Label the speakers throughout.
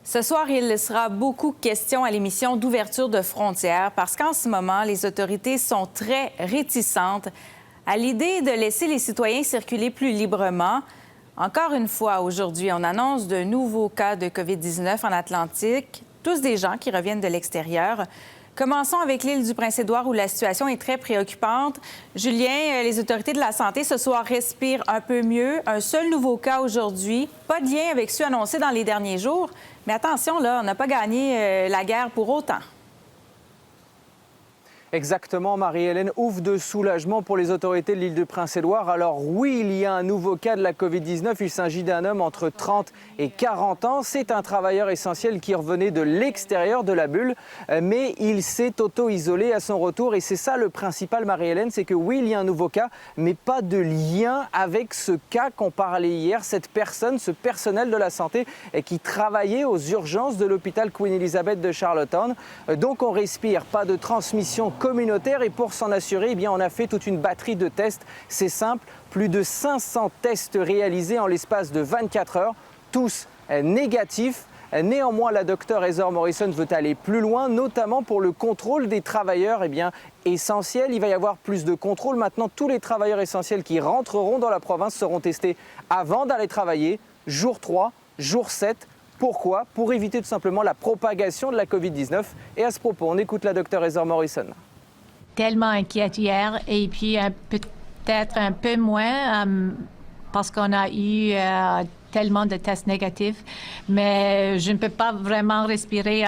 Speaker 1: Ce soir, il sera beaucoup question à l'émission d'ouverture de frontières parce qu'en ce moment, les autorités sont très réticentes à l'idée de laisser les citoyens circuler plus librement. Encore une fois, aujourd'hui, on annonce de nouveaux cas de COVID-19 en Atlantique, tous des gens qui reviennent de l'extérieur. Commençons avec l'île du Prince-Édouard où la situation est très préoccupante. Julien, les autorités de la santé ce soir respirent un peu mieux. Un seul nouveau cas aujourd'hui, pas de lien avec ceux annoncés dans les derniers jours. Mais attention, là, on n'a pas gagné la guerre pour autant.
Speaker 2: Exactement, Marie-Hélène, ouf de soulagement pour les autorités de l'île du Prince-Édouard. Alors oui, il y a un nouveau cas de la COVID-19. Il s'agit d'un homme entre 30 et 40 ans. C'est un travailleur essentiel qui revenait de l'extérieur de la bulle, mais il s'est auto-isolé à son retour. Et c'est ça le principal, Marie-Hélène, c'est que oui, il y a un nouveau cas, mais pas de lien avec ce cas qu'on parlait hier. Cette personne, ce personnel de la santé qui travaillait aux urgences de l'hôpital Queen Elizabeth de Charlottetown. Donc on respire, pas de transmission communautaire et pour s'en assurer, eh bien, on a fait toute une batterie de tests. C'est simple, plus de 500 tests réalisés en l'espace de 24 heures, tous négatifs. Néanmoins, la docteure Heather Morrison veut aller plus loin, notamment pour le contrôle des travailleurs essentiels. Il va y avoir plus de contrôle. Maintenant, tous les travailleurs essentiels qui rentreront dans la province seront testés avant d'aller travailler, jour 3, jour 7. Pourquoi? Pour éviter tout simplement la propagation de la COVID-19. Et à ce propos, on écoute la docteure Heather Morrison.
Speaker 3: Tellement inquiète hier et puis peut-être un peu moins parce qu'on a eu tellement de tests négatifs, mais je ne peux pas vraiment respirer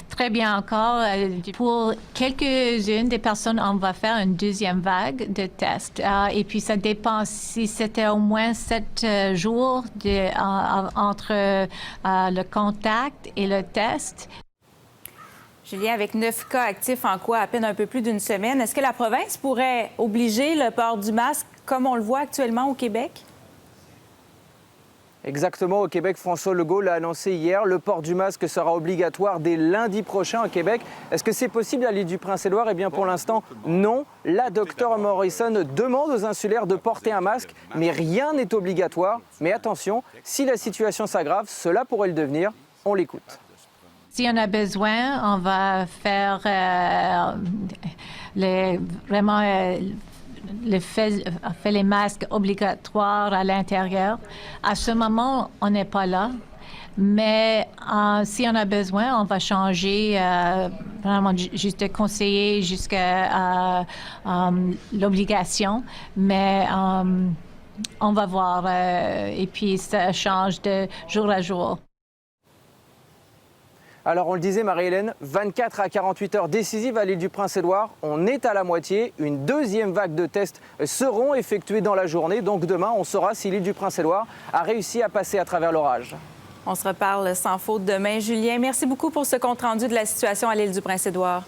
Speaker 3: très bien encore. Pour quelques-unes des personnes, on va faire une deuxième vague de tests. Et puis, ça dépend si c'était au moins 7 jours entre le contact et le test.
Speaker 1: Julien, avec 9 cas actifs en quoi à peine un peu plus d'une semaine, est-ce que la province pourrait obliger le port du masque comme on le voit actuellement au Québec?
Speaker 2: Exactement, au Québec, François Legault l'a annoncé hier, le port du masque sera obligatoire dès lundi prochain au Québec. Est-ce que c'est possible à l'île du Prince-Édouard? Eh bien, pour l'instant, non. La docteure Morrison demande aux insulaires de porter un masque, mais rien n'est obligatoire. Mais attention, si la situation s'aggrave, cela pourrait le devenir. On l'écoute.
Speaker 3: Si on a besoin, on va faire fait les masques obligatoires à l'intérieur. À ce moment, on n'est pas là. Mais si on a besoin, on va changer, vraiment juste conseiller jusqu'à l'obligation. Mais on va voir. Et puis, ça change de jour à jour.
Speaker 2: Alors on le disait Marie-Hélène, 24 à 48 heures décisives à l'île du Prince-Édouard. On est à la moitié. Une deuxième vague de tests seront effectués dans la journée. Donc demain, on saura si l'île du Prince-Édouard a réussi à passer à travers l'orage.
Speaker 1: On se reparle sans faute demain. Julien, merci beaucoup pour ce compte-rendu de la situation à l'île du Prince-Édouard.